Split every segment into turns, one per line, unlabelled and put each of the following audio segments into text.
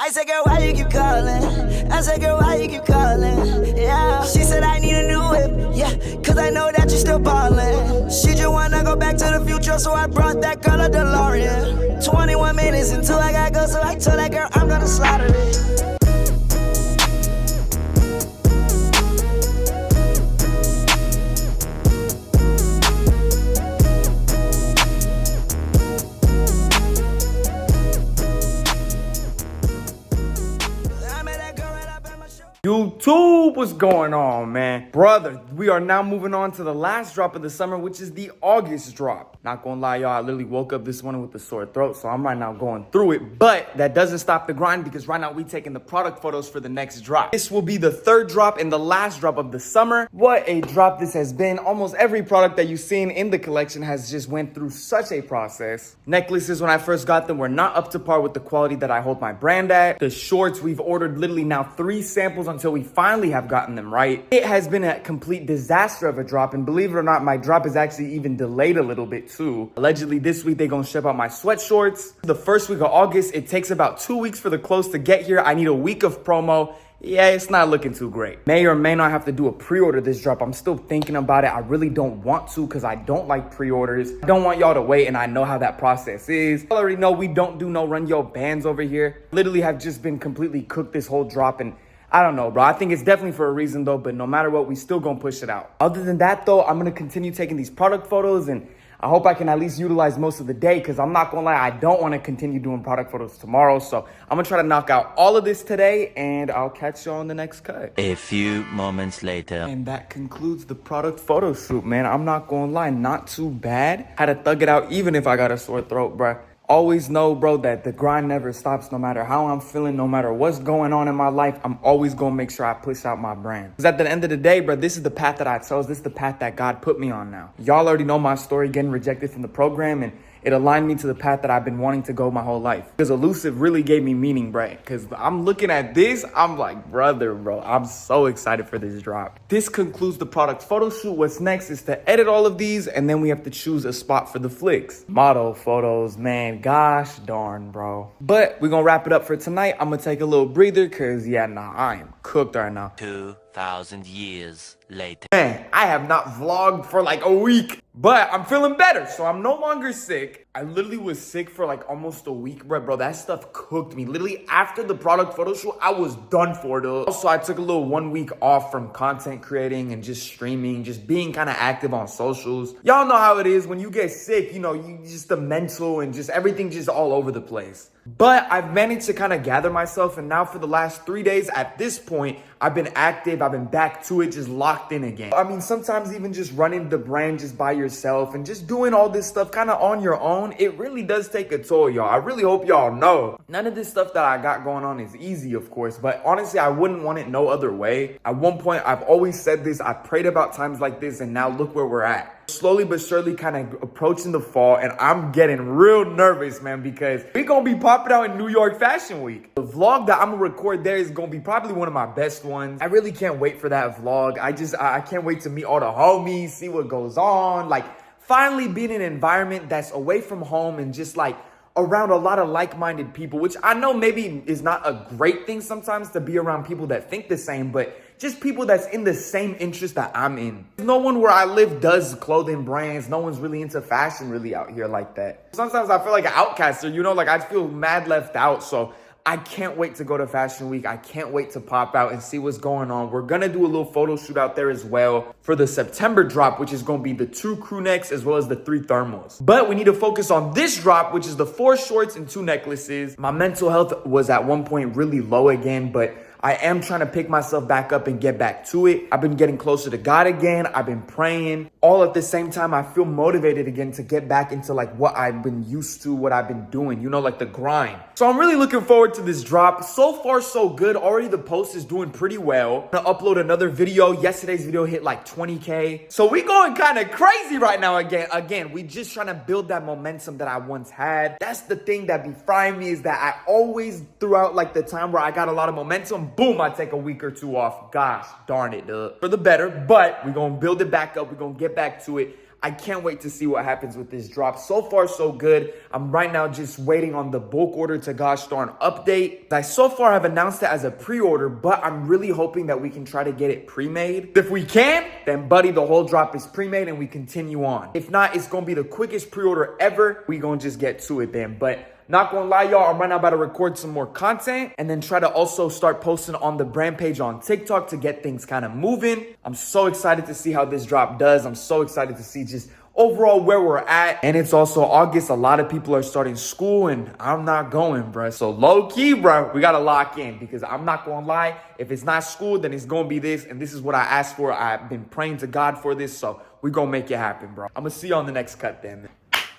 I said, girl, why you keep calling? I said, girl, why you keep calling? Yeah. She said, I need a new whip. Yeah, cause I know that you still ballin'. She just wanna go back to the future, so I brought that girl a DeLorean. 21 minutes until I gotta go, so I told that girl I'm gonna slaughter it.
YouTube, what's going on, man? Brother, we are now moving on to the last drop of the summer, which is the August drop. Not gonna lie, y'all, I literally woke up this morning with a sore throat, so I'm right now going through it. But that doesn't stop the grind, because right now we taking the product photos for the next drop. This will be the third drop and the last drop of the summer. What a drop this has been. Almost every product that you've seen in the collection has just went through such a process. Necklaces, when I first got them, were not up to par with the quality that I hold my brand at. The shorts, we've ordered literally now 3 samples until we finally have gotten them right. It has been a complete disaster of a drop, and believe it or not, my drop is actually even delayed a little bit too. Allegedly this week they're gonna ship out my sweat shorts. The first week of August, it takes about 2 weeks for the clothes to get here. I need a week of promo. Yeah, it's not looking too great. May or may not have to do a pre-order this drop. I'm still thinking about it. I really don't want to, because I don't like pre-orders. I don't want y'all to wait, and I know how that process is. You already know we don't do no run your bands over here. Literally have just been completely cooked this whole drop, and I don't know, bro. I think it's definitely for a reason though, but no matter what, we still gonna push it out. Other than that though, I'm gonna continue taking these product photos, and I hope I can at least utilize most of the day, because I'm not gonna lie, I don't want to continue doing product photos tomorrow. So I'm gonna try to knock out all of this today, and I'll catch you on the next cut.
A few moments later.
And that concludes the product photo shoot, man. I'm not gonna lie, not too bad. Had to thug it out even if I got a sore throat, bruh. Always know, bro, that the grind never stops. No matter how I'm feeling, no matter what's going on in my life, I'm always going to make sure I push out my brand. Because at the end of the day, bro, this is the path that I chose. This is the path that God put me on now. Y'all already know my story, getting rejected from the program, and it aligned me to the path that I've been wanting to go my whole life. Because Elusive really gave me meaning, bro. Because I'm looking at this, I'm like, brother, bro, I'm so excited for this drop. This concludes the product photo shoot. What's next is to edit all of these, and then we have to choose a spot for the flicks. Model photos, man, gosh darn, bro. But we're gonna wrap it up for tonight. I'm gonna take a little breather, because, yeah, nah, I am cooked right now.
2,000 years later.
Man, I have not vlogged for like a week, but I'm feeling better, so I'm no longer sick. I literally was sick for like almost a week, bro. That stuff cooked me. Literally after the product photo shoot, I was done for though. Also, I took a little 1 week off from content creating and just streaming, just being kind of active on socials. Y'all know how it is when you get sick, you know, you just the mental and just everything just all over the place. But I've managed to kind of gather myself, and now for the last 3 days at this point, I've been active, I've been back to it, just locked in again. I mean, sometimes even just running the brand just by yourself and just doing all this stuff kind of on your own, it really does take a toll, y'all. I really hope y'all know. None of this stuff that I got going on is easy, of course, but honestly, I wouldn't want it no other way. At one point, I've always said this, I prayed about times like this, and now look where we're at. Slowly but surely kind of approaching the fall, and I'm getting real nervous, man, because we're gonna be popping out in New York Fashion Week. The vlog that I'm gonna record there is gonna be probably one of my best ones. I really can't wait for that vlog. I can't wait to meet all the homies, see what goes on, like finally be in an environment that's away from home and just like around a lot of like-minded people, which I know maybe is not a great thing sometimes to be around people that think the same, but just people that's in the same interest that I'm in. No one where I live does clothing brands. No one's really into fashion really out here like that. Sometimes I feel like an outcaster, you know, like I feel mad left out. So I can't wait to go to Fashion Week. I can't wait to pop out and see what's going on. We're gonna do a little photo shoot out there as well for the September drop, which is gonna be the 2 crew necks as well as the 3 thermals. But we need to focus on this drop, which is the 4 shorts and 2 necklaces. My mental health was at one point really low again, but I am trying to pick myself back up and get back to it. I've been getting closer to God again. I've been praying. All at the same time, I feel motivated again to get back into like what I've been used to, what I've been doing, you know, like the grind. So I'm really looking forward to this drop. So far, so good. Already the post is doing pretty well. I'm gonna upload another video. Yesterday's video hit like 20K. So we going kind of crazy right now again. We just trying to build that momentum that I once had. That's the thing that be frying me, is that I always, throughout like the time where I got a lot of momentum, boom, I take a week or 2 off. Gosh darn it, dude. For the better, but we're gonna build it back up. We're gonna get back to it. I can't wait to see what happens with this drop. So far, so good. I'm right now just waiting on the bulk order to Gosh Darn update. I so far have announced it as a pre-order, but I'm really hoping that we can try to get it pre-made. If we can, then buddy, the whole drop is pre-made and we continue on. If not, it's gonna be the quickest pre-order ever. We gonna just get to it then. But not gonna lie, y'all, I'm right now about to record some more content and then try to also start posting on the brand page on TikTok to get things kind of moving. I'm so excited to see how this drop does. I'm so excited to see just overall where we're at. And it's also August. A lot of people are starting school and I'm not going, bruh. So low key, bruh, we gotta lock in because I'm not gonna lie. If it's not school, then it's gonna be this. And this is what I asked for. I've been praying to God for this. So we gonna make it happen, bro. I'm gonna see you on the next cut then.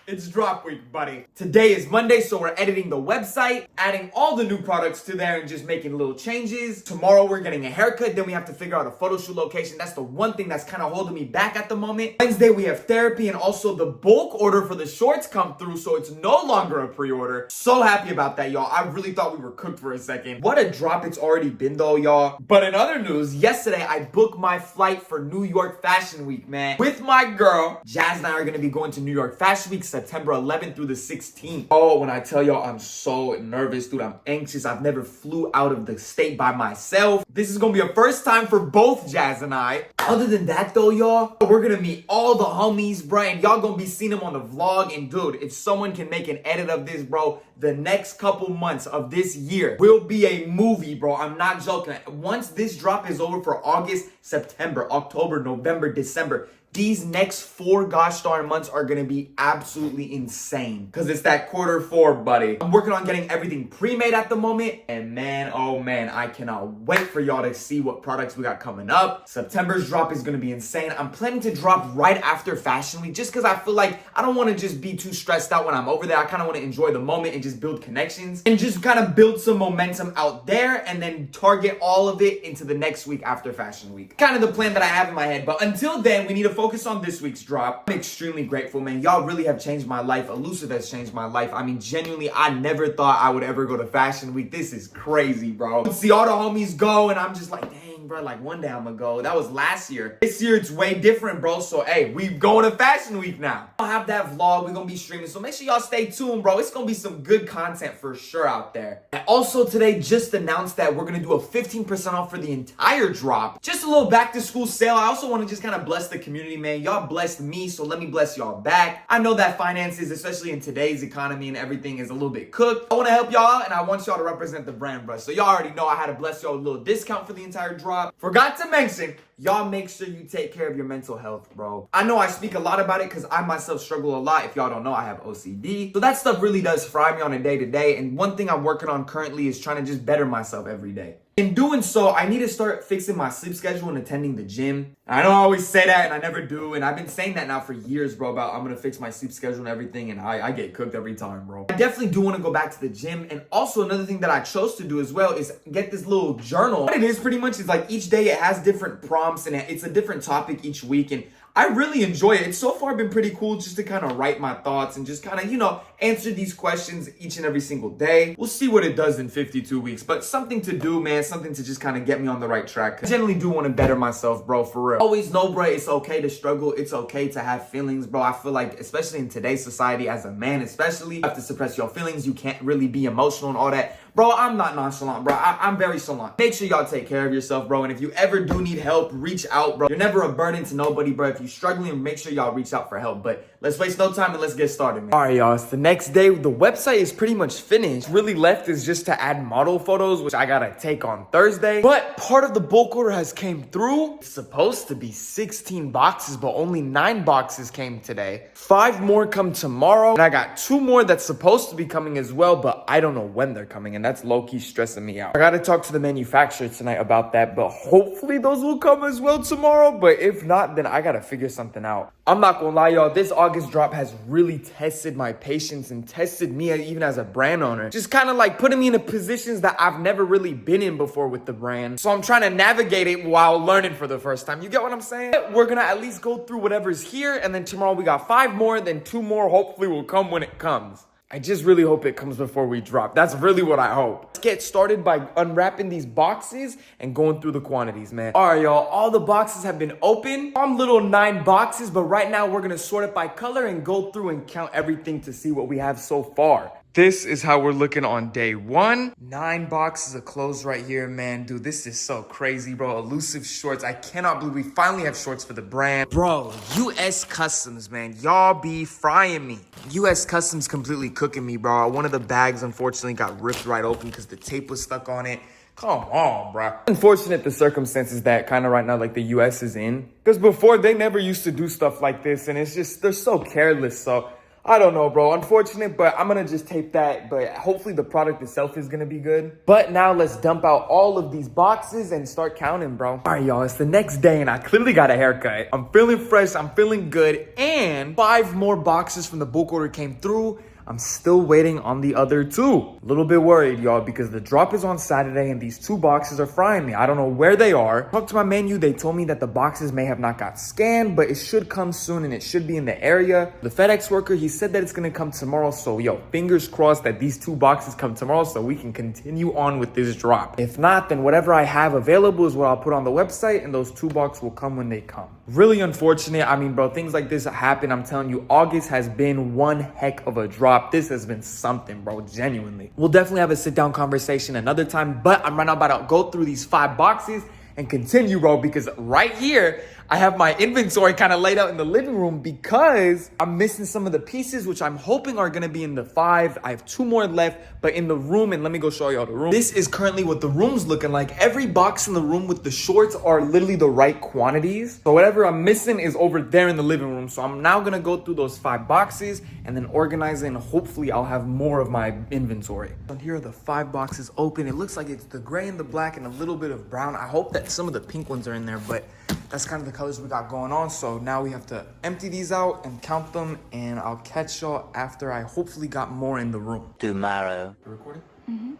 It's drop week, buddy. Today is Monday, so we're editing the website, adding all the new products to there and just making little changes. Tomorrow we're getting a haircut, then we have to figure out a photo shoot location. That's the one thing that's kind of holding me back at the moment. Wednesday we have therapy and also the bulk order for the shorts come through, so it's no longer a pre-order. So happy about that, y'all. I really thought we were cooked for a second. What a drop it's already been though, y'all. But in other news, yesterday I booked my flight for New York Fashion Week, man. With my girl, Jazz and I are gonna be going to New York Fashion Week September 11th through the 16th. Oh, when I tell y'all I'm so nervous, dude, I'm anxious. I've never flew out of the state by myself. This is gonna be a first time for both Jazz and I. Other than that though, y'all, we're gonna meet all the homies, bro, and y'all gonna be seeing them on the vlog. And dude, if someone can make an edit of this, bro, the next couple months of this year will be a movie, bro. I'm not joking. Once this drop is over for August, September, October, November, December, these next 4 gosh darn months are gonna be absolutely insane because it's that Q4, buddy. I'm working on getting everything pre-made at the moment, and man, oh man, I cannot wait for y'all to see what products we got coming up. September's drop is gonna be insane. I'm planning to drop right after Fashion Week just because I feel like I don't want to just be too stressed out when I'm over there. I kind of want to enjoy the moment and just build connections and just kind of build some momentum out there and then target all of it into the next week after Fashion Week. Kind of the plan that I have in my head, but until then, we need to focus on this week's drop. I'm extremely grateful, man. Y'all really have changed my life. Elusive has changed my life. I mean, genuinely, I never thought I would ever go to Fashion Week. This is crazy, bro. See all the homies go, and I'm just like, dang, bro, like one day I'm gonna go. That was last year. This year, it's way different, bro. So, hey, we going to Fashion Week now. I'll have that vlog. We're gonna be streaming. So make sure y'all stay tuned, bro. It's gonna be some good content for sure out there. And also today, just announced that we're gonna do a 15% off for the entire drop. Just a little back to school sale. I also want to just kind of bless the community, man. Y'all blessed me, so let me bless y'all back. I know that finances, especially in today's economy and everything, is a little bit cooked. I want to help y'all out, and I want y'all to represent the brand, bro. So y'all already know I had to bless y'all with a little discount for the entire drop. Forgot to mention, y'all make sure you take care of your mental health, bro. I know I speak a lot about it because I myself struggle a lot. If y'all don't know, I have OCD. So that stuff really does fry me on a day-to-day. And one thing I'm working on currently is trying to just better myself every day. In doing so, I need to start fixing my sleep schedule and attending the gym. I don't always say that, and I never do. And I've been saying that now for years, bro, about I'm going to fix my sleep schedule and everything. And I get cooked every time, bro. I definitely do want to go back to the gym. And also another thing that I chose to do as well is get this little journal. What it is pretty much is like each day it has different prompts and it's a different topic each week. And I really enjoy it. It's so far been pretty cool just to kind of write my thoughts and just kind of, you know, answer these questions each and every single day. We'll see what it does in 52 weeks, but something to do, man, something to just kind of get me on the right track. I generally do want to better myself, bro, for real. Always know, bro, it's okay to struggle. It's okay to have feelings, bro. I feel like, especially in today's society, as a man especially, you have to suppress your feelings. You can't really be emotional and all that. Bro, I'm not nonchalant, bro. I'm very chalant. Make sure y'all take care of yourself, bro. And if you ever do need help, reach out, bro. You're never a burden to nobody, bro. If you're struggling, make sure y'all reach out for help. But let's waste no time and let's get started, man. All right, y'all. It's the next day. The website is pretty much finished. Really left is just to add model photos, which I gotta take on Thursday. But part of the bulk order has came through. It's supposed to be 16 boxes, but only 9 boxes came today. 5 more come tomorrow. And I got 2 more that's supposed to be coming as well, but I don't know when they're coming. And that's low-key stressing me out. I gotta talk to the manufacturer tonight about that, but hopefully those will come as well tomorrow. But if not, then I gotta figure something out. I'm not gonna lie, y'all. This August drop has really tested my patience and tested me even as a brand owner. Just kind of like putting me in positions that I've never really been in before with the brand. So I'm trying to navigate it while learning for the first time. You get what I'm saying? We're gonna at least go through whatever's here, and then tomorrow we got 5 more, then 2 more hopefully will come when it comes. I just really hope it comes before we drop. That's really what I hope. Let's get started by unwrapping these boxes and going through the quantities, man. All right, y'all, all the boxes have been opened. I'm little 9 boxes, but right now we're gonna sort it by color and go through and count everything to see what we have so far. This is how we're looking on day 1. 9 boxes of clothes right here, man. Dude, this is so crazy, bro. Elusive shorts. I cannot believe we finally have shorts for the brand. Bro, US Customs, man. Y'all be frying me. US Customs completely cooking me, bro. One of the bags, unfortunately, got ripped right open because the tape was stuck on it. Come on, bro. Unfortunate the circumstances that kind of right now, like, the US is in. Because before, they never used to do stuff like this, and it's just, they're so careless, so... I don't know, bro. Unfortunate, but I'm gonna just tape that. But hopefully the product itself is gonna be good. But now let's dump out all of these boxes and start counting, bro. All right, y'all. It's the next day and I clearly got a haircut. I'm feeling fresh. I'm feeling good. And 5 more boxes from the bulk order came through. I'm still waiting on the other 2. A little bit worried, y'all, because the drop is on Saturday and these 2 boxes are frying me. I don't know where they are. Talked to my menu. They told me that the boxes may have not got scanned, but it should come soon and it should be in the area. The FedEx worker, he said that it's going to come tomorrow. So, yo, fingers crossed that these 2 boxes come tomorrow so we can continue on with this drop. If not, then whatever I have available is what I'll put on the website and those 2 boxes will come when they come. Really unfortunate. I mean, bro, things like this happen. I'm telling you, August has been one heck of a drop. This has been something, bro, genuinely. We'll definitely have a sit-down conversation another time, but I'm right now about to go through these 5 boxes and continue, bro, because right here, I have my inventory kind of laid out in the living room because I'm missing some of the pieces, which I'm hoping are going to be in the 5. I have 2 more left, but in the room, and let me go show y'all the room. This is currently what the room's looking like. Every box in the room with the shorts are literally the right quantities. So whatever I'm missing is over there in the living room. So I'm now going to go through those 5 boxes and then organize it, and hopefully I'll have more of my inventory. And here are the 5 boxes open. It looks like it's the gray and the black and a little bit of brown. I hope that some of the pink ones are in there, but that's kind of the colors we got going on. So now we have to empty these out and count them, and I'll catch y'all after I hopefully got more in the room.
Tomorrow.
You recording? Mm-hmm.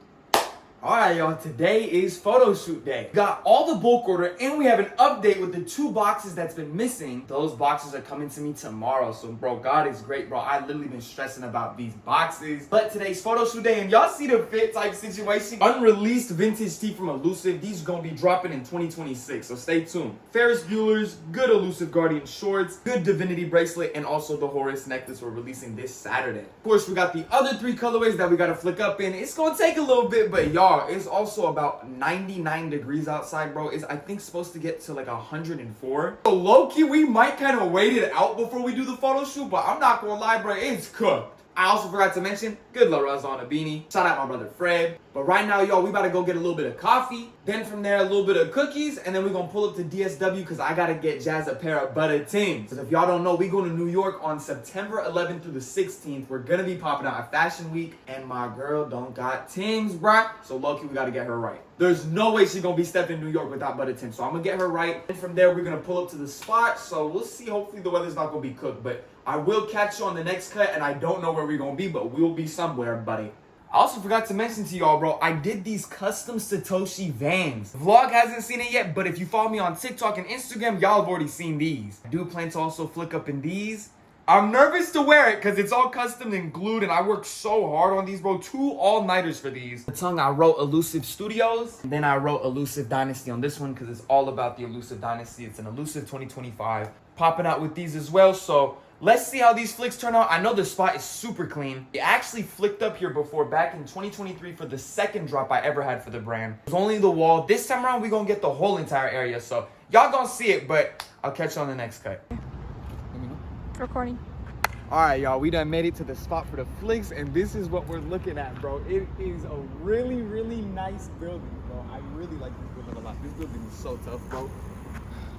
All right, y'all, today is photo shoot day. Got all the bulk order, and we have an update with the 2 boxes that's been missing. Those boxes are coming to me tomorrow. So, bro, God is great, bro. I literally been stressing about these boxes. But today's photo shoot day, and y'all see the fit type situation. Unreleased vintage tee from Elusive. These are gonna be dropping in 2026, so stay tuned. Ferris Bueller's, good Elusive Guardian shorts, good Divinity bracelet, and also the Horus necklace we're releasing this Saturday. Of course, we got the other 3 colorways that we gotta flick up in. It's gonna take a little bit, but y'all, it's also about 99 degrees outside, bro. It's, I think, supposed to get to like 104. So low-key, we might kind of wait it out before we do the photo shoot, but I'm not gonna lie, bro, it's cooked. I also forgot to mention, good Laruz on a beanie. Shout out my brother Fred. But right now, y'all, we about to go get a little bit of coffee. Then from there, a little bit of cookies. And then we're going to pull up to DSW because I got to get Jazz a pair of Butter Tims. So if y'all don't know, we go to New York on September 11th through the 16th. We're going to be popping out at Fashion Week. And my girl don't got Tims, bruh. So low-key, we got to get her right. There's no way she's going to be stepping in New York without Butter Tims. So I'm going to get her right. And from there, we're going to pull up to the spot. So we'll see. Hopefully, the weather's not going to be cooked. But I will catch you on the next cut. And I don't know where we're going to be, but we'll be somewhere, buddy. I also forgot to mention to y'all, bro, I did these custom Satoshi Vans. The vlog hasn't seen it yet, but if you follow me on TikTok and Instagram, y'all have already seen these. I do plan to also flick up in these. I'm nervous to wear it because it's all custom and glued, and I worked so hard on these, bro. 2 all-nighters for these. The tongue, I wrote Elusive Studios, and then I wrote Elusive Dynasty on this one because it's all about the Elusive Dynasty. It's an Elusive 2025. Popping out with these as well, so let's see how these flicks turn out. I know the spot is super clean. It actually flicked up here before back in 2023 for the 2nd drop I ever had for the brand. It was only the wall. This time around, we're going to get the whole entire area. So y'all going to see it, but I'll catch you on the next cut.
Recording.
All right, y'all, we done made it to the spot for the flicks, and this is what we're looking at, bro. It is a really, really nice building, bro. I really like this building a lot. This building is so tough, bro.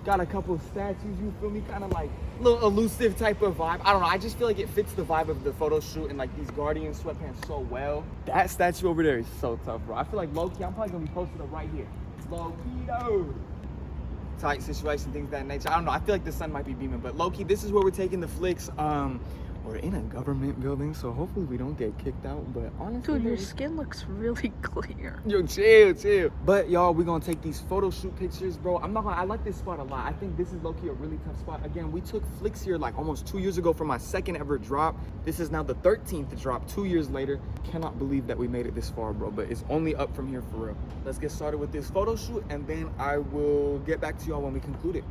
Got a couple of statues, you feel me? Kind of like little elusive type of vibe. I don't know, I just feel like it fits the vibe of the photo shoot and like these Guardian sweatpants so well. That statue over there is so tough, bro. I feel like low-key, I'm probably gonna be posted up right here. Low-key, though. Tight situation, things of that nature. I don't know, I feel like the sun might be beaming, but low-key, this is where we're taking the flicks. We're in a government building, so hopefully we don't get kicked out. But honestly,
Dude, your skin looks really clear.
yo, chill. But y'all, we're gonna take these photo shoot pictures, bro. I like this spot a lot. I think this is low-key a really tough spot. Again, we took flicks here like almost 2 years ago for my second ever drop. This is now the 13th drop 2 years later. Cannot believe that we made it this far, bro, but it's only up from here for real. Let's get started with this photo shoot, and then I will get back to y'all when we conclude it.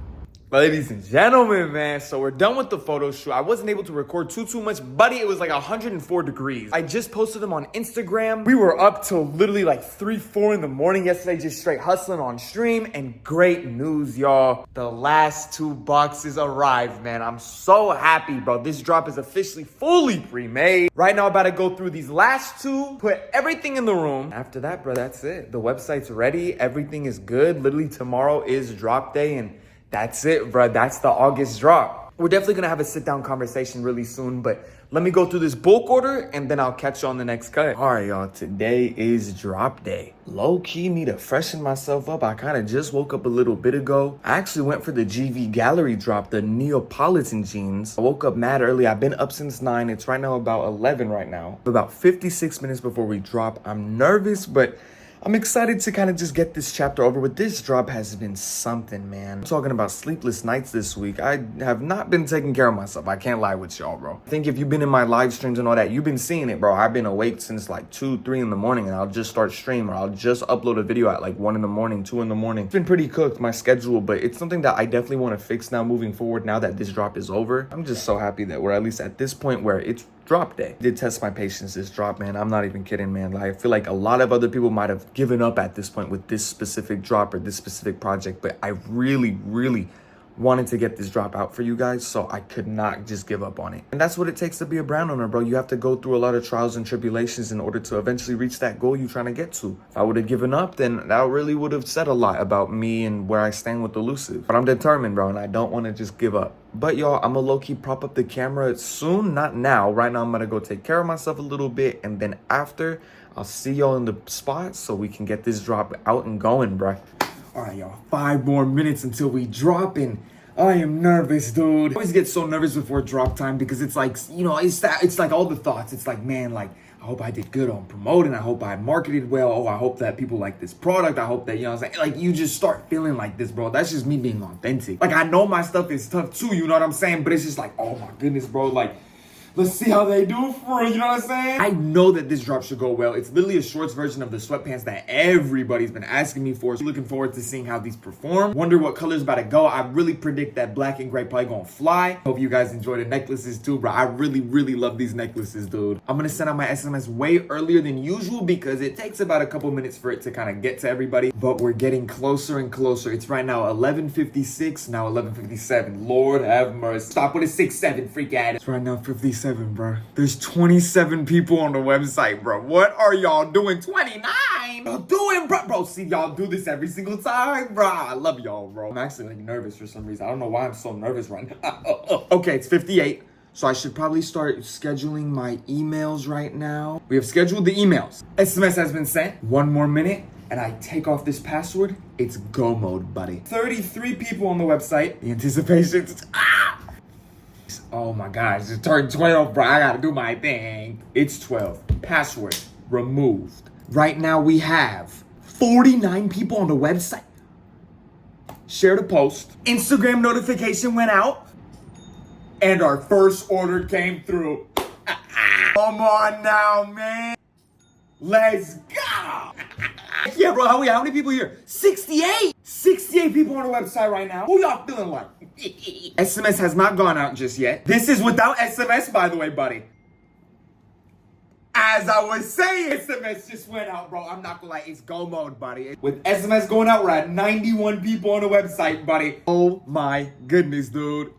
Ladies and gentlemen, man, so we're done with the photo shoot. I wasn't able to record too much, buddy. It was like 104 degrees. I just posted them on Instagram. We were up till literally like 3-4 in the morning yesterday, just straight hustling on stream. And great news, y'all. The last 2 boxes arrived, man. I'm so happy, bro. This drop is officially fully pre-made. Right now, I'm about to go through these last 2, put everything in the room. After that, bro, that's it. The website's ready. Everything is good. Literally tomorrow is drop day, and that's it, bro. That's the August drop. We're definitely gonna have a sit-down conversation really soon, but let me go through this bulk order and then I'll catch you on the next cut. All right, y'all, today is drop day. Low-key need to freshen myself up. I kind of just woke up a little bit ago. I actually went for the GV Gallery drop, the Neapolitan jeans. I woke up mad early. I've been up since 9. It's right now about 11 right now. About 56 minutes before we drop. I'm nervous, but I'm excited to kind of just get this chapter over with. This drop has been something, man. I'm talking about sleepless nights this week. I have not been taking care of myself. I can't lie with y'all, bro. I think if you've been in my live streams and all that, you've been seeing it, bro. I've been awake since like 2-3 in the morning, and I'll just start stream, or I'll just upload a video at like 1 in the morning, 2 in the morning. It's been pretty cooked, my schedule, but it's something that I definitely want to fix now moving forward now that this drop is over. I'm just so happy that we're at least at this point where it's drop day. Did test my patience this drop, man. I'm not even kidding, man. Like, I feel like a lot of other people might have given up at this point with this specific drop or this specific project, but I really wanted to get this drop out for you guys, so I could not just give up on it. And that's what it takes to be a brand owner, bro. You have to go through a lot of trials and tribulations in order to eventually reach that goal you're trying to get to. If I would have given up, then that really would have said a lot about me and where I stand with Elusive. But I'm determined, bro, and I don't want to just give up. But y'all, I'm gonna low-key prop up the camera soon, not now. Right now, I'm gonna go take care of myself a little bit, and then after, I'll see y'all in the spot so we can get this drop out and going, bro. All right, y'all, 5 more minutes until we drop, and I am nervous, dude. I always get so nervous before drop time because it's like, you know, it's like all the thoughts. It's like, man, like, I hope I did good on promoting. I hope I marketed well. Oh, I hope that people like this product. I hope that, you know what I'm saying? Like, you just start feeling like this, bro. That's just me being authentic. Like, I know my stuff is tough too, you know what I'm saying? But it's just like, oh my goodness, bro. Like, let's see how they do for it, you know what I'm saying? I know that this drop should go well. It's literally a shorts version of the sweatpants that everybody's been asking me for. So looking forward to seeing how these perform. Wonder what color's about to go. I really predict that black and gray probably gonna fly. Hope you guys enjoy the necklaces too, bro. I really love these necklaces, dude. I'm gonna send out my SMS way earlier than usual because it takes about a couple minutes for it to kind of get to everybody. But we're getting closer and closer. It's right now 11:56, now 11:57. Lord have mercy. Stop with a 6-7, freak at it. It's right now 57. Bro. There's 27 people on the website, bro. What are y'all doing? 29? Y'all doing, bro? Bro, see, y'all do this every single time, bro. I love y'all, bro. I'm actually like nervous for some reason. I don't know why I'm so nervous right now. Okay, it's 58. So I should probably start scheduling my emails right now. We have scheduled the emails. SMS has been sent. 1 more minute. And I take off this password. It's go mode, buddy. 33 people on the website. The anticipation. Oh my gosh, it turned 12, bro. I gotta do my thing. It's 12. Password removed. Right now we have 49 people on the website. Share the post. Instagram notification went out. And our first order came through. Come on now, man. Let's go. Yeah, bro, how many people here? 68! 68 people on the website right now. Who y'all feeling like? SMS has not gone out just yet. This is without SMS, by the way, buddy. As I was saying, SMS just went out, bro. I'm not gonna lie, it's go mode, buddy. With SMS going out, we're at 91 people on the website, buddy. Oh my goodness, dude.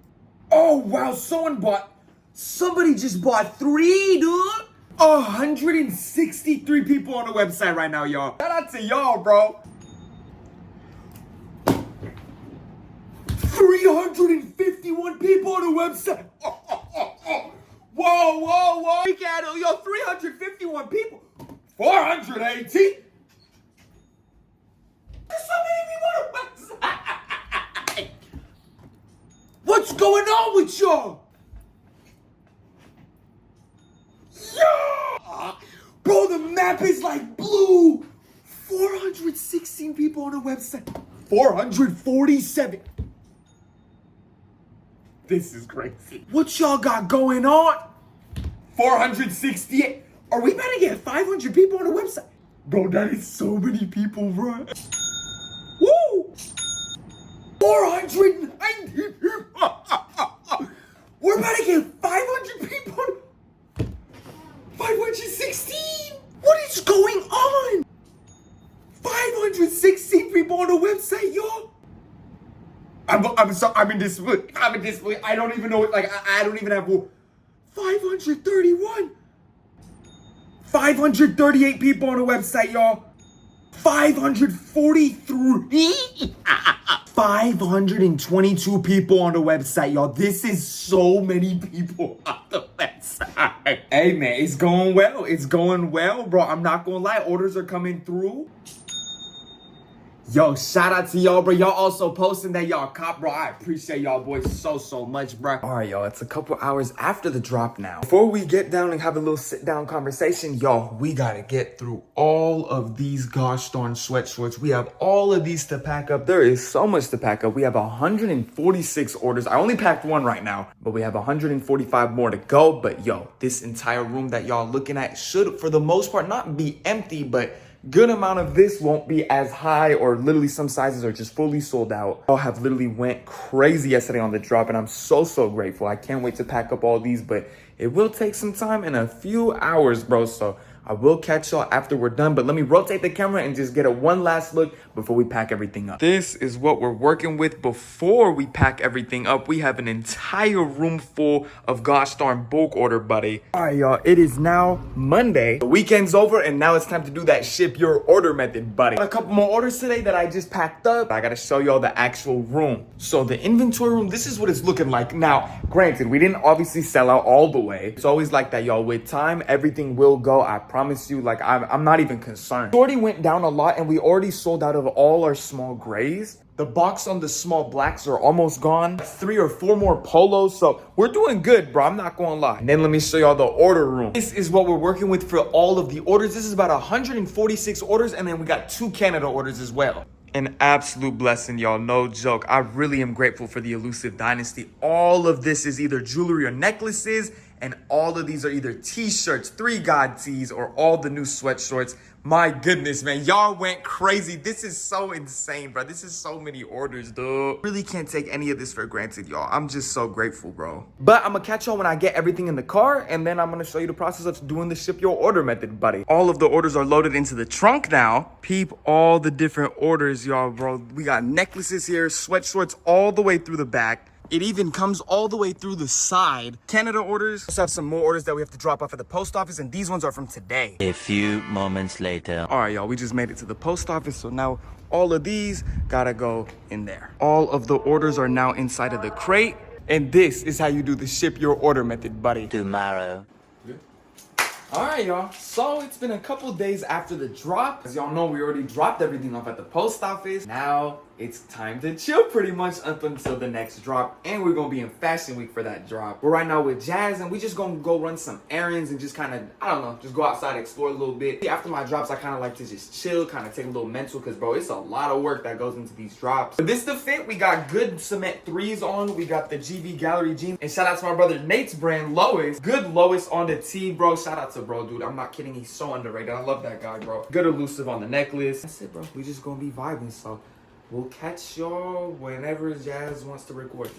Oh, wow, somebody just bought 3, dude. 163 people on the website right now, y'all. Shout out to y'all, bro. 351 people on the website. Whoa. We got it. Yo, 351 people. 480. There's so many people on the website. What's going on with y'all? 416 people on the website. 447. This is crazy. What y'all got going on? 468. Are we about to get 500 people on the website? Bro, that is so many people, bro. Woo! 490. We're about to get 500 people. 516. What is going on? 516 people on the website, y'all. I'm sorry. I'm in disbelief. I don't even know it. Like, I don't even have 531. 538 people on the website, y'all. 543. 522 people on the website, y'all. This is so many people on the website. Hey, man, it's going well. It's going well, bro. I'm not gonna lie. Orders are coming through. Yo, shout out to y'all, bro. Y'all also posting that y'all cop, bro. I appreciate y'all boys so much, bro. All right, y'all. It's a couple hours after the drop now. Before we get down and have a little sit-down conversation, y'all, we gotta get through all of these gosh darn sweatshorts. We have all of these to pack up. There is so much to pack up. We have 146 orders. I only packed one right now, but we have 145 more to go. But yo, this entire room that y'all looking at should, for the most part, not be empty, but good amount of this won't be as high, or literally some sizes are just fully sold out. I have literally went crazy yesterday on the drop, and I'm so grateful. I can't wait to pack up all these, but it will take some time and a few hours, bro. So I will catch y'all after we're done, but let me rotate the camera and just get a one last look before we pack everything up. This is what we're working with before we pack everything up. We have an entire room full of gosh darn bulk order, buddy. All right, y'all, it is now Monday. The weekend's over, and now it's time to do that ship your order method, buddy. Got a couple more orders today that I just packed up. I gotta show y'all the actual room. So the inventory room, this is what it's looking like. Now, granted, we didn't obviously sell out all the way. It's always like that, y'all. With time, everything will go. I promise you, like, I'm not even concerned. It already went down a lot, and we already sold out of all our small grays. The box on the small blacks are almost gone. 3 or 4 more polos, so we're doing good, bro. I'm not gonna lie. And then let me show y'all the order room. This is what we're working with for all of the orders. This is about 146 orders, and then we got 2 Canada orders as well. An absolute blessing, y'all. No joke. I really am grateful for the Elusive Dynasty. All of this is either jewelry or necklaces, and all of these are either t-shirts, 3 God tees, or all the new sweatshorts. My goodness, man. Y'all went crazy. This is so insane, bro. This is so many orders, dude. Really can't take any of this for granted, y'all. I'm just so grateful, bro. But I'm gonna catch y'all when I get everything in the car, and then I'm gonna show you the process of doing the ship your order method, buddy. All of the orders are loaded into the trunk now. Peep all the different orders, y'all, bro. We got necklaces here, sweatshorts all the way through the back. It even comes all the way through the side. Canada orders. We also have some more orders that we have to drop off at the post office, and these ones are from today.
A few moments later.
All right, y'all, we just made it to the post office, so now all of these gotta go in there. All of the orders are now inside of the crate, and this is how you do the ship your order method, buddy.
Tomorrow.
All right, y'all. So it's been a couple days after the drop. As y'all know, we already dropped everything off at the post office. Now it's time to chill pretty much up until the next drop. And we're going to be in Fashion Week for that drop. We're right now with Jazz, and we just going to go run some errands and just kind of, I don't know, just go outside, explore a little bit. After my drops, I kind of like to just chill, kind of take a little mental, because, bro, it's a lot of work that goes into these drops. But this the fit. We got good cement 3s on. We got the GV Gallery jeans. And shout out to my brother Nate's brand, Lois. Good Lois on the tee, bro. Shout out to bro, dude. I'm not kidding. He's so underrated. I love that guy, bro. Good Elusive on the necklace. That's it, bro. We just gonna be vibing, so we'll catch y'all whenever Jazz wants to record.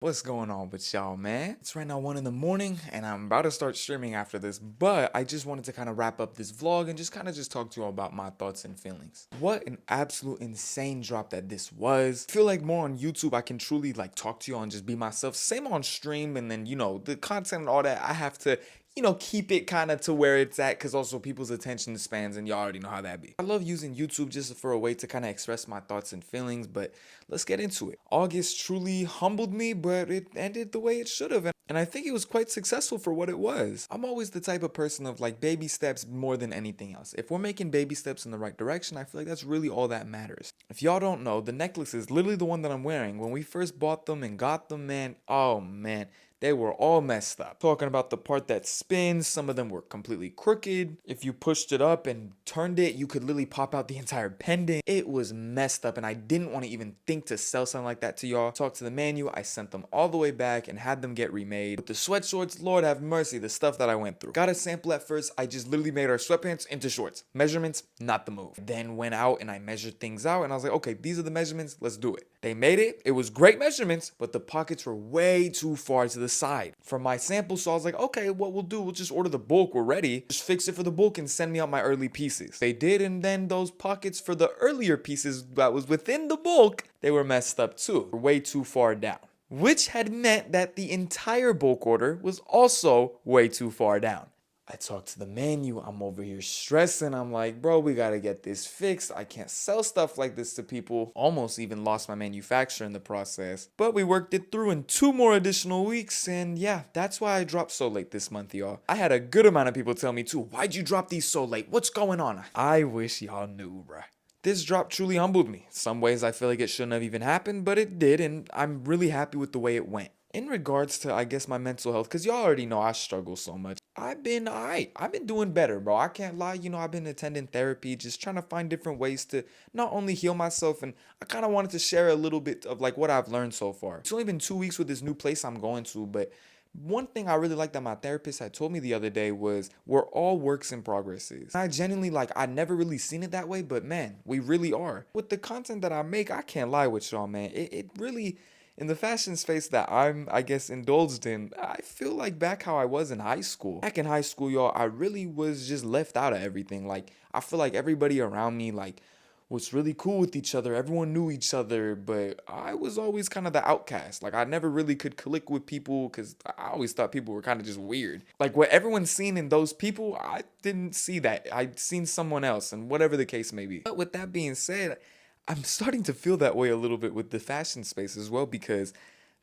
What's going on with y'all, man? It's right now 1 in the morning, and I'm about to start streaming after this, but I just wanted to kind of wrap up this vlog and just kind of just talk to you all about my thoughts and feelings. What an absolute insane drop that this was. I feel like more on YouTube, I can truly like talk to you and just be myself. Same on stream, and then, you know, the content and all that, I have to, you know, keep it kind of to where it's at, because also people's attention spans, and y'all already know how that be. I love using YouTube just for a way to kind of express my thoughts and feelings, but let's get into it. August truly humbled me, but it ended the way it should have, and I think it was quite successful for what it was. I'm always the type of person of like baby steps more than anything else. If we're making baby steps in the right direction, I feel like that's really all that matters. If y'all don't know, the necklace is literally the one that I'm wearing. When we first bought them and got them, man, oh man, They were all messed up. Talking about the part that spins, some of them were completely crooked. If you pushed it up and turned it, you could literally pop out the entire pendant. It was messed up, and I didn't want to even think to sell something like that to y'all. Talked to the manu, I sent them all the way back and had them get remade. With the sweatshorts, Lord have mercy, the stuff that I went through. Got a sample at first, I just literally made our sweatpants into shorts. Measurements, not the move. Then went out and I measured things out, and I was like, okay, these are the measurements, let's do it. They made it. It was great measurements, but the pockets were way too far to the side for my sample. So I was like, okay, what we'll do, we'll just order the bulk. We're ready. Just fix it for the bulk and send me out my early pieces. They did, and then those pockets for the earlier pieces that was within the bulk, they were messed up too. Way too far down. Which had meant that the entire bulk order was also way too far down. I talked to the menu, I'm over here stressing, I'm like, bro, we gotta get this fixed, I can't sell stuff like this to people. Almost even lost my manufacturer in the process. But we worked it through in 2 more additional weeks, and yeah, that's why I dropped so late this month, y'all. I had a good amount of people tell me too, why'd you drop these so late? What's going on? I wish y'all knew, bruh. This drop truly humbled me. Some ways I feel like it shouldn't have even happened, but it did, and I'm really happy with the way it went. In regards to, I guess, my mental health, because y'all already know I struggle so much. I've been alright. I've been doing better, bro. I can't lie. I've been attending therapy, just trying to find different ways to not only heal myself, and I kind of wanted to share a little bit of like what I've learned so far. It's only been 2 weeks with this new place I'm going to, but one thing I really liked that my therapist had told me the other day was we're all works in progresses. I genuinely I never really seen it that way, but man, we really are. With the content that I make, I can't lie with y'all, man. It really, in the fashion space that I'm, I guess, indulged in, I feel like back how I was in high school. Back in high school, y'all, I really was just left out of everything. I feel like everybody around me, was really cool with each other. Everyone knew each other, but I was always kind of the outcast. I never really could click with people because I always thought people were kind of just weird. What everyone's seen in those people, I didn't see that. I'd seen someone else, and whatever the case may be. But with that being said, I'm starting to feel that way a little bit with the fashion space as well, because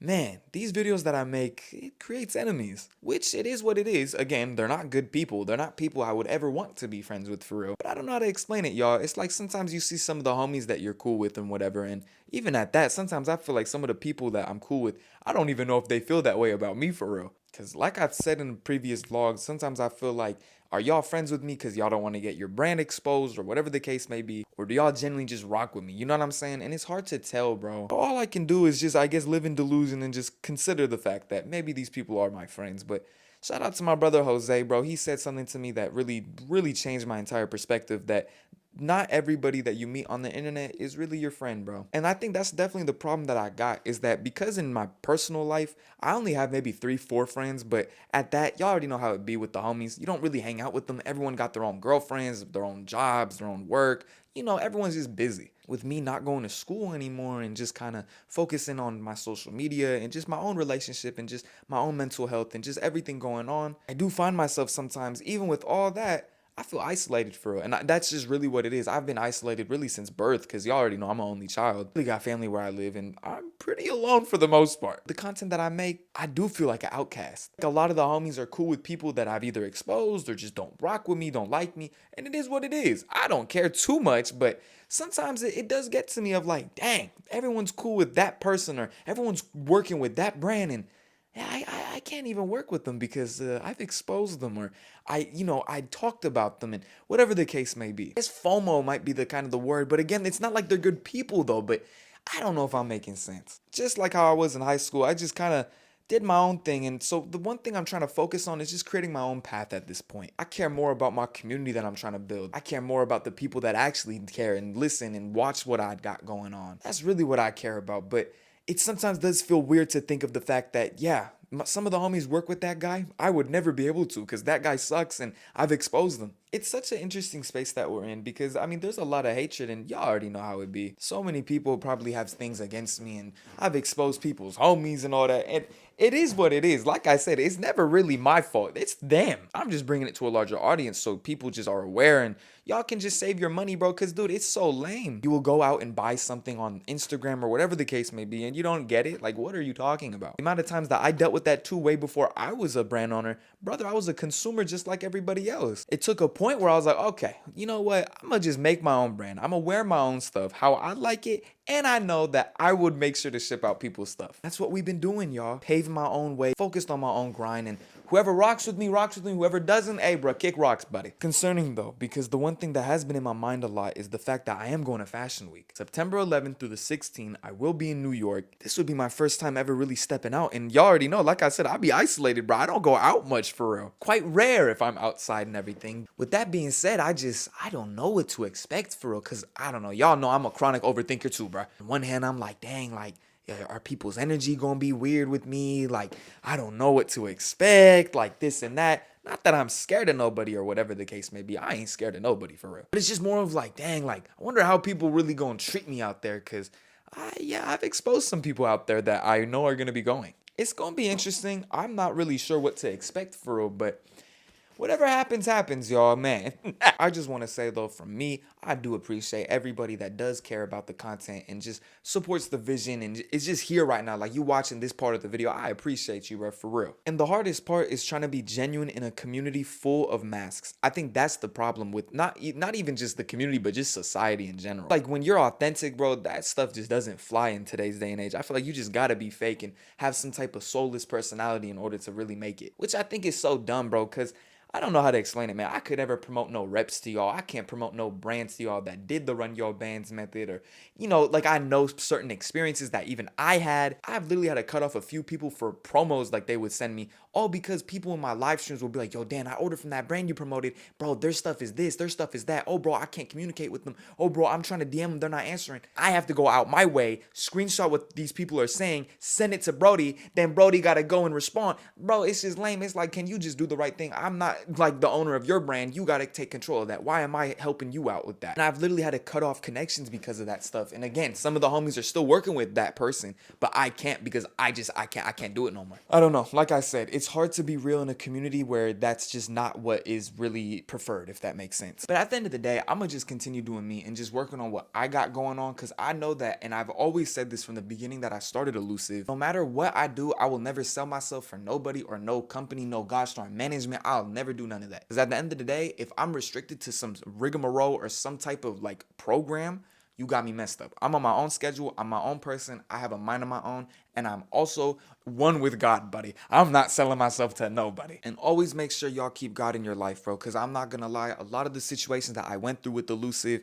man, these videos that I make, it creates enemies, which it is what it is. Again, they're not good people. They're not people I would ever want to be friends with for real. But I don't know how to explain it, y'all. It's like sometimes you see some of the homies that you're cool with and whatever, and even at that, sometimes I feel like some of the people that I'm cool with, I don't even know if they feel that way about me for real. Because like I've said in previous vlogs, sometimes I feel like, are y'all friends with me because y'all don't want to get your brand exposed or whatever the case may be? Or do y'all genuinely just rock with me? You know what I'm saying? And it's hard to tell, bro. But all I can do is just, I guess, live in delusion and just consider the fact that maybe these people are my friends. But shout out to my brother Jose, bro. He said something to me that really, really changed my entire perspective, that not everybody that you meet on the internet is really your friend, bro. And I think that's definitely the problem that I got, is that because in my personal life, I only have maybe 3-4 friends, but at that, y'all already know how it be with the homies. You don't really hang out with them. Everyone got their own girlfriends, their own jobs, their own work. Everyone's just busy. With me not going to school anymore and just kind of focusing on my social media and just my own relationship and just my own mental health and just everything going on, I do find myself sometimes, even with all that, I feel isolated for real. And that's just really what it is. I've been isolated really since birth, because y'all already know I'm an only child. I really got family where I live, and I'm pretty alone for the most part. The content that I make, I do feel like an outcast. A lot of the homies are cool with people that I've either exposed or just don't rock with me, don't like me. And it is what it is. I don't care too much, but sometimes it does get to me of dang, everyone's cool with that person or everyone's working with that brand, and I can't even work with them because I've exposed them, or I talked about them, and whatever the case may be. This FOMO might be the kind of the word, but again, it's not like they're good people though, but I don't know if I'm making sense. Just like how I was in high school, I just kind of did my own thing, and so the one thing I'm trying to focus on is just creating my own path at this point. I care more about my community that I'm trying to build. I care more about the people that actually care and listen and watch what I got going on. That's really what I care about, but it sometimes does feel weird to think of the fact that, yeah, some of the homies work with that guy. I would never be able to, because that guy sucks and I've exposed them. It's such an interesting space that we're in, because there's a lot of hatred, and y'all already know how it be. So many people probably have things against me, and I've exposed people's homies and all that, and it is what it is. Like I said, it's never really my fault. It's them. I'm just bringing it to a larger audience so people just are aware, and y'all can just save your money, bro, because dude, it's so lame. You will go out and buy something on Instagram or whatever the case may be, and you don't get it. What are you talking about? The amount of times that I dealt with with that too way before I was a brand owner. Brother, I was a consumer just like everybody else. It took a point where I was like, okay, you know what? I'm gonna just make my own brand. I'm gonna wear my own stuff how I like it. And I know that I would make sure to ship out people's stuff. That's what we've been doing, y'all. Paving my own way, focused on my own grind. And whoever rocks with me, rocks with me. Whoever doesn't, hey, bro, kick rocks, buddy. Concerning though, because the one thing that has been in my mind a lot is the fact that I am going to Fashion Week. September 11th through the 16th, I will be in New York. This would be my first time ever really stepping out. And y'all already know, like I said, I'll be isolated, bro. I don't go out much for real. Quite rare if I'm outside and everything. With that being said, I don't know what to expect for real. Cause I don't know. Y'all know I'm a chronic overthinker too, bro. On one hand, I'm like, dang, like, are people's energy gonna be weird with me? Like, I don't know what to expect, like this and that. Not that I'm scared of nobody or whatever the case may be. I ain't scared of nobody for real. But it's just more of like, dang, like, I wonder how people really gonna treat me out there. Cause I've exposed some people out there that I know are gonna be going. It's gonna be interesting. I'm not really sure what to expect for real, but whatever happens, happens, y'all, man. I just want to say, though, from me, I do appreciate everybody that does care about the content and just supports the vision and is just here right now. Like, you watching this part of the video, I appreciate you, bro, for real. And the hardest part is trying to be genuine in a community full of masks. I think that's the problem with not even just the community, but just society in general. Like, when you're authentic, bro, that stuff just doesn't fly in today's day and age. I feel like you just gotta be fake and have some type of soulless personality in order to really make it, which I think is so dumb, bro, because I don't know how to explain it, man. I could never promote no reps to y'all. I can't promote no brands to y'all that did the run your bands method, or, you know, like, I know certain experiences that even I had. I've literally had to cut off a few people for promos like they would send me, all because people in my live streams would be like, yo, Dan, I ordered from that brand you promoted. Bro, their stuff is this, their stuff is that. Oh, bro, I can't communicate with them. Oh, bro, I'm trying to DM them, they're not answering. I have to go out my way, screenshot what these people are saying, send it to Brody, then Brody gotta go and respond. Bro, it's just lame. It's like, can you just do the right thing? I'm not like the owner of your brand. You gotta take control of that. Why am I helping you out with that? And I've literally had to cut off connections because of that stuff. And again, some of the homies are still working with that person, but I can't because I can't do it no more. I don't know. Like I said, it's hard to be real in a community where that's just not what is really preferred, if that makes sense. But at the end of the day, I'm gonna just continue doing me and just working on what I got going on, because I know that, and I've always said this from the beginning that I started Elusive, no matter what I do, I will never sell myself for nobody or no company, no gosh darn management. I'll never do none of that. Because at the end of the day, if I'm restricted to some rigmarole or some type of like program, you got me messed up. I'm on my own schedule. I'm my own person. I have a mind of my own. And I'm also one with God, buddy. I'm not selling myself to nobody. And always make sure y'all keep God in your life, bro. Because I'm not going to lie. A lot of the situations that I went through with Elusive,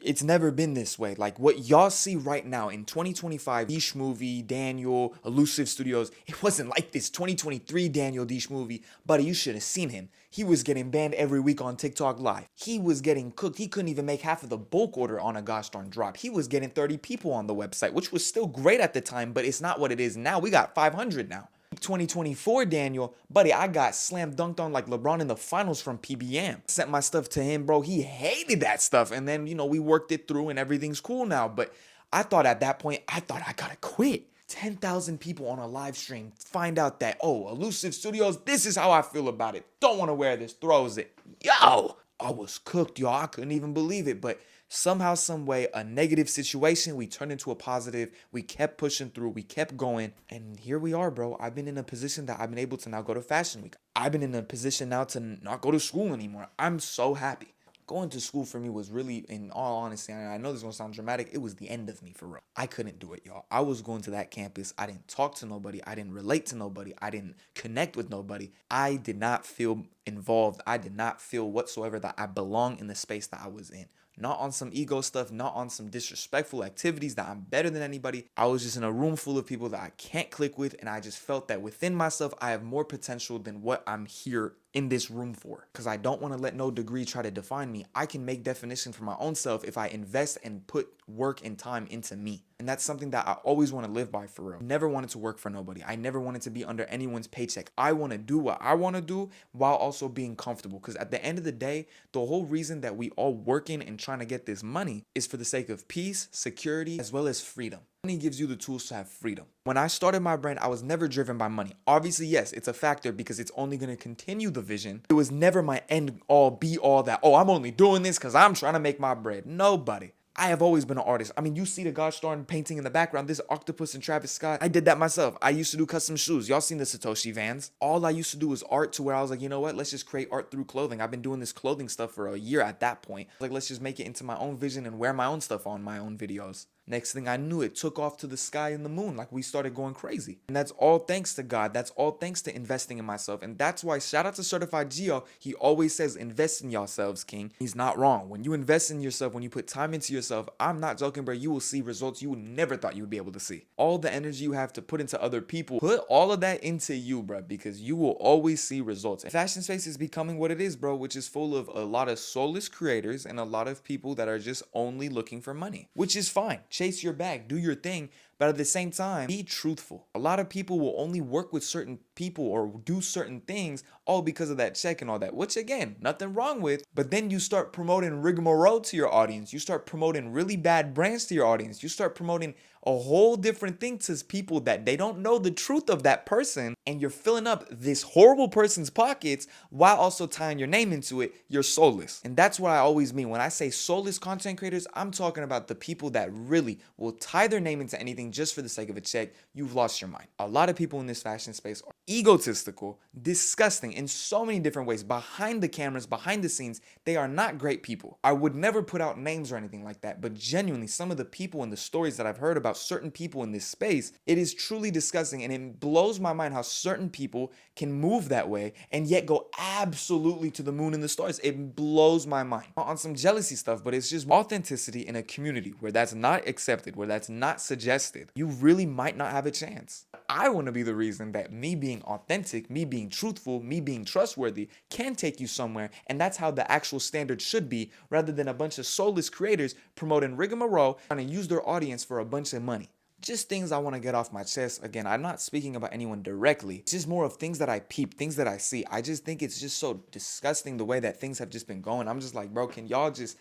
it's never been this way. Like, what y'all see right now in 2025, Deesh Movie, Daniel, Elusive Studios, it wasn't like this 2023 Daniel Deesh Movie. Buddy, you should have seen him. He was getting banned every week on TikTok Live. He was getting cooked. He couldn't even make half of the bulk order on a gosh darn drop. He was getting 30 people on the website, which was still great at the time, but it's not what it is now. We got 500 now. 2024 Daniel, buddy, I got slam dunked on like LeBron in the finals from PBM. Sent my stuff to him, bro. He hated that stuff. And then, you know, we worked it through and everything's cool now. But I thought at that point, I gotta quit. 10,000 people on a live stream find out that, oh, Elusive Studios, this is how I feel about it. Don't want to wear this, throws it. Yo, I was cooked, y'all. I couldn't even believe it. But somehow, some way, a negative situation, we turned into a positive. We kept pushing through. We kept going. And here we are, bro. I've been in a position that I've been able to now go to Fashion Week. I've been in a position now to not go to school anymore. I'm so happy. Going to school for me was really, in all honesty, I know this is going to sound dramatic, it was the end of me for real. I couldn't do it, y'all. I was going to that campus. I didn't talk to nobody. I didn't relate to nobody. I didn't connect with nobody. I did not feel involved. I did not feel whatsoever that I belong in the space that I was in. Not on some ego stuff, not on some disrespectful activities that I'm better than anybody. I was just in a room full of people that I can't click with, and I just felt that within myself, I have more potential than what I'm here in this room for. Because I don't want to let no degree try to define me. I can make definition for my own self if I invest and put work and time into me. And that's something that I always want to live by for real. Never wanted to work for nobody. I never wanted to be under anyone's paycheck. I want to do what I want to do while also being comfortable. Because at the end of the day, the whole reason that we all working and trying to get this money is for the sake of peace, security, as well as freedom. Money gives you the tools to have freedom. When I started my brand, I was never driven by money. Obviously, yes, it's a factor because it's only going to continue the vision. It was never my end all be all that, oh, I'm only doing this because I'm trying to make my bread. Nobody. I have always been an artist. I mean, you see the Gosh Darn painting in the background, this octopus and Travis Scott. I did that myself. I used to do custom shoes. Y'all seen the Satoshi Vans. All I used to do was art to where I was like, you know what? Let's just create art through clothing. I've been doing this clothing stuff for a year at that point. Like, let's just make it into my own vision and wear my own stuff on my own videos. Next thing I knew, it took off to the sky and the moon. Like, we started going crazy. And that's all thanks to God. That's all thanks to investing in myself. And that's why, shout out to Certified Geo. He always says, invest in yourselves, King. He's not wrong. When you invest in yourself, when you put time into yourself, I'm not joking, bro. You will see results you never thought you would be able to see. All the energy you have to put into other people, put all of that into you, bro, because you will always see results. And fashion space is becoming what it is, bro, which is full of a lot of soulless creators and a lot of people that are just only looking for money, which is fine. Chase your bag, do your thing, but at the same time, be truthful. A lot of people will only work with certain people or do certain things all because of that check and all that, which again, nothing wrong with, but then you start promoting rigmarole to your audience. You start promoting really bad brands to your audience. You start promoting a whole different thing to people that they don't know the truth of that person, and you're filling up this horrible person's pockets while also tying your name into it. You're soulless. And that's what I always mean when I say soulless content creators. I'm talking about the people that really will tie their name into anything just for the sake of a check. You've lost your mind. A lot of people in this fashion space are egotistical, disgusting in so many different ways. Behind the cameras, behind the scenes, they are not great people. I would never put out names or anything like that, but genuinely, some of the people and the stories that I've heard about certain people in this space, it is truly disgusting, and it blows my mind how certain people can move that way and yet go absolutely to the moon and the stars. It blows my mind on some jealousy stuff, but it's just authenticity in a community where that's not accepted, where that's not suggested. You really might not have a chance. I want to be the reason that me being authentic, me being truthful, me being trustworthy can take you somewhere, and that's how the actual standard should be, rather than a bunch of soulless creators promoting rigmarole, trying to use their audience for a bunch of money. Just things I want to get off my chest. Again, I'm not speaking about anyone directly. It's just more of things that I peep, things that I see. I just think it's just so disgusting the way that things have just been going. I'm just like, bro, can y'all just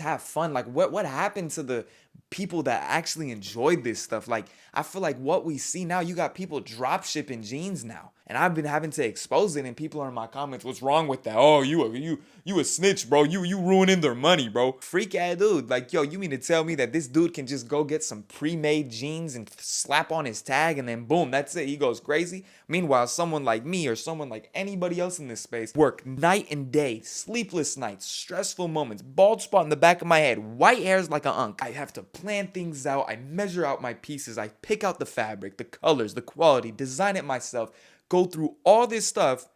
have fun? Like, what happened to the people that actually enjoyed this stuff? Like, I feel like what we see now, you got people drop shipping jeans now, and I've been having to expose it, and people are in my comments, what's wrong with that? Oh, you a snitch, bro. You ruining their money, bro. Freak ass dude. Like, yo, you mean to tell me that this dude can just go get some pre-made jeans and slap on his tag, and then boom, that's it, he goes crazy? Meanwhile, someone like me or someone like anybody else in this space work night and day, sleepless nights, stressful moments, bald spot in the back of my head, white hairs like an unk. I have to plan things out. I measure out my pieces. I pick out the fabric, the colors, the quality, design it myself, go through all this stuff,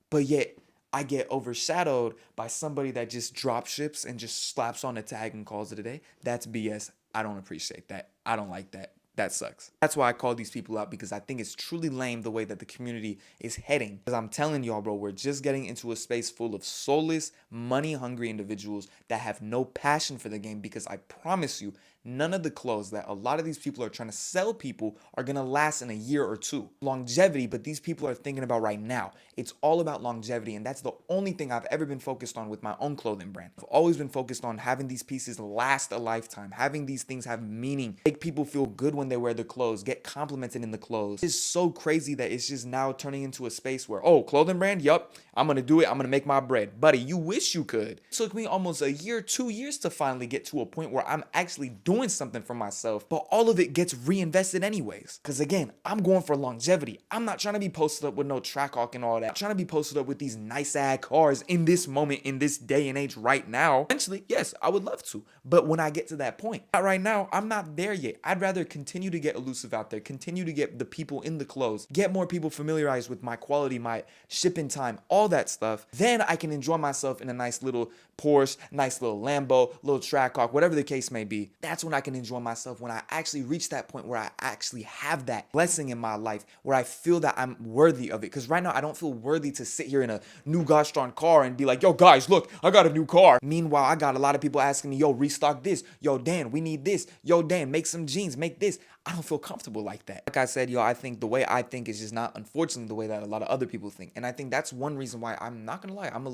but yet I get overshadowed by somebody that just drop ships and just slaps on a tag and calls it a day. That's BS. I don't appreciate that. I don't like that. That sucks. That's why I call these people out, because I think it's truly lame the way that the community is heading. Because I'm telling y'all, bro, we're just getting into a space full of soulless, money-hungry individuals that have no passion for the game, because I promise you, none of the clothes that a lot of these people are trying to sell people are going to last in a year or two. Longevity, but these people are thinking about right now. It's all about longevity, and that's the only thing I've ever been focused on with my own clothing brand. I've always been focused on having these pieces last a lifetime, having these things have meaning, make people feel good when they wear the clothes, get complimented in the clothes. It's so crazy that it's just now turning into a space where, oh, clothing brand, yup, I'm going to do it. I'm going to make my bread. Buddy, you wish you could. It took me almost a year, 2 years to finally get to a point where I'm actually doing something for myself, but all of it gets reinvested anyways. Because again, I'm going for longevity. I'm not trying to be posted up with no Trackhawk and all that. I'm trying to be posted up with these nice ass cars in this moment, in this day and age right now. Eventually, yes, I would love to. But when I get to that point, not right now, I'm not there yet. I'd rather continue to get elusive out there, continue to get the people in the clothes, get more people familiarized with my quality, my shipping time, all that stuff. Then I can enjoy myself in a nice little Porsche, nice little Lambo, little Trackhawk, whatever the case may be. That's when I can enjoy myself, when I actually reach that point where I actually have that blessing in my life, where I feel that I'm worthy of it. Because right now, I don't feel worthy to sit here in a new gosh darn car and be like, yo, guys, look, I got a new car. Meanwhile, I got a lot of people asking me, yo, restock this. Yo, Dan, we need this. Yo, Dan, make some jeans, make this. I don't feel comfortable like that. Like I said, yo, I think the way I think is just not, unfortunately, the way that a lot of other people think. And I think that's one reason why I'm not gonna lie, I'm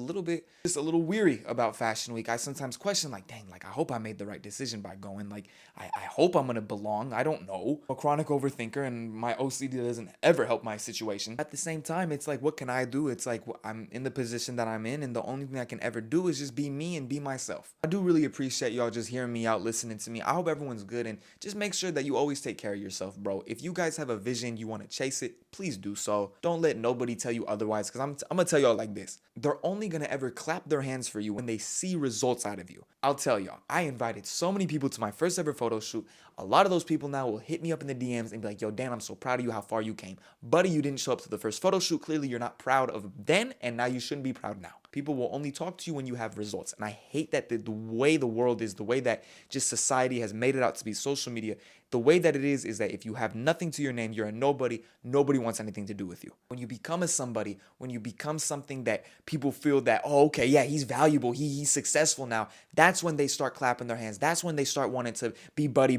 just a little weary about Fashion Week. I sometimes question, like, dang, like, I hope I made the right decision by going. Like, I hope I'm gonna belong. I don't know. I'm a chronic overthinker, and my OCD doesn't ever help my situation. At the same time, it's like, what can I do? It's like, I'm in the position that I'm in, and the only thing I can ever do is just be me and be myself. I do really appreciate y'all just hearing me out, listening to me. I hope everyone's good, and just make sure that you always take care of yourself, bro. If you guys have a vision, you want to chase it, please do so. Don't let nobody tell you otherwise, because I'm gonna tell y'all like this. They're only gonna ever clap their hands for you when they see results out of you. I'll tell y'all, I invited so many people to my first ever photo shoot. A lot of those people now will hit me up in the DMs and be like, yo, Dan, I'm so proud of you, how far you came. Buddy, you didn't show up to the first photo shoot. Clearly, you're not proud of then, and now you shouldn't be proud now. People will only talk to you when you have results. And I hate that the way the world is, the way that just society has made it out to be, social media, the way that it is that if you have nothing to your name, you're a nobody. Nobody wants anything to do with you. When you become a somebody, when you become something that people feel that, oh, okay, yeah, he's valuable, he's successful now, that's when they start clapping their hands. That's when they start wanting to be buddy.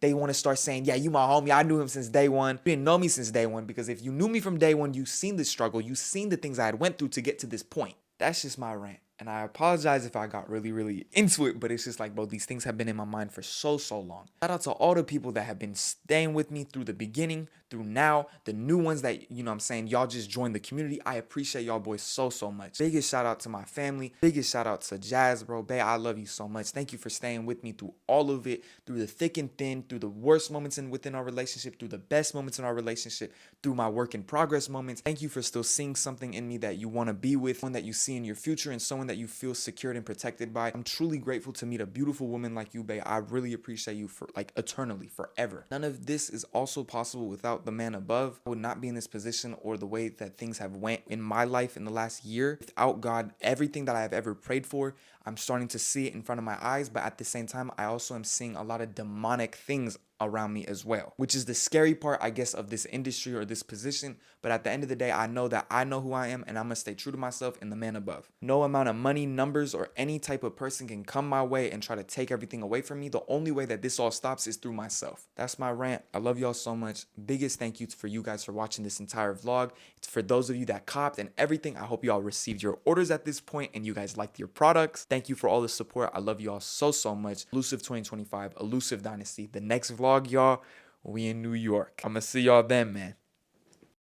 They want to start saying, yeah, you my homie. I knew him since day one. You didn't know me since day one, because if you knew me from day one, you've seen the struggle, you've seen the things I had went through to get to this point. That's just my rant. And I apologize if I got really into it, but it's just like, bro, these things have been in my mind for so long. Shout out to all the people that have been staying with me through the beginning, through now, the new ones that, you know what I'm saying, y'all just joined the community. I appreciate y'all boys so much. Biggest shout out to my family. Biggest shout out to Jazz, bro. Bae, I love you so much. Thank you for staying with me through all of it, through the thick and thin, through the worst moments within our relationship, through the best moments in our relationship, through my work in progress moments. Thank you for still seeing something in me that you want to be with, one that you see in your future, and someone that you feel secured and protected by. I'm truly grateful to meet a beautiful woman like you, bae. I really appreciate you for like eternally, forever. None of this is also possible without the man above. I would not be in this position or the way that things have went in my life in the last year without God. Everything that I have ever prayed for, I'm starting to see it in front of my eyes, but at the same time, I also am seeing a lot of demonic things around me as well, which is the scary part, I guess, of this industry or this position. But at the end of the day, I know that I know who I am, and I'm gonna stay true to myself and the man above. No amount of money, numbers, or any type of person can come my way and try to take everything away from me. The only way that this all stops is through myself. That's my rant. I love y'all so much. Biggest thank you for you guys for watching this entire vlog. It's for those of you that copped and everything. I hope y'all received your orders at this point and you guys liked your products. Thank you for all the support. I love y'all so much. Elusive 2025, Elusive Dynasty. The next vlog, y'all, we in New York. I'm gonna see y'all then, man.